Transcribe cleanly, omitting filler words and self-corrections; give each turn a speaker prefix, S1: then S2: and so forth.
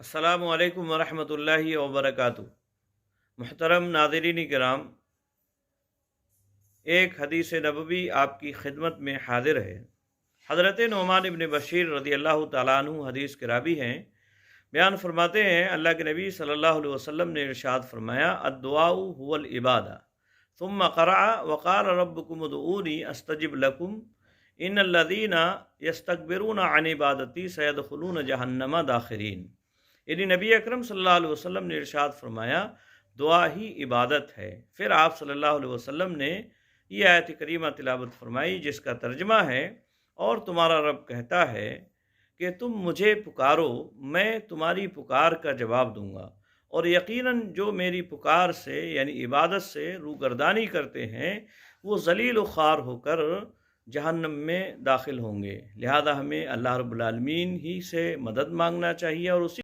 S1: अस्सलामु अलैकुम वरहमतुल्लाहि वबरकातुहू। मुहतरम नाज़रीन किराम, एक हदीस नबवी आपकी खिदमत में हाजिर है। हज़रत नुमान इब्न बशीर रज़ियल्लाहु तआला अन्हु हदीस के रावी हैं। बयान फरमाते हैं, अल्लाह के नबी सल्लल्लाहु अलैहि वसल्लम ने इरशाद फरमाया, अद्दुआउ हुवल इबादा सुम्मा क़रअ वक़ाल रब्बुकुम उदऊनी अस्तजिब लकुम इन्नल्लज़ीना यस्तकबिरूना अन इबादती सयदखुलून जहन्नम दाखिरीन। यानी नबी अकरम सल्लल्लाहु अलैहि वसल्लम ने इरशाद फरमाया, दुआ ही इबादत है। फिर आप सल्लल्लाहु अलैहि वसल्लम ने ये आयत करीमा तिलावत फरमाई, जिसका तर्जमा है, और तुम्हारा रब कहता है कि तुम मुझे पुकारो, मैं तुम्हारी पुकार का जवाब दूंगा, और यकीनन जो मेरी पुकार से यानी इबादत से रूगर्दानी करते हैं वो ज़लील व ख़ार होकर जहन्नम में दाखिल होंगे। लिहाजा हमें अल्लाह रब्बुल आलमीन ही से मदद मांगना चाहिए और उसी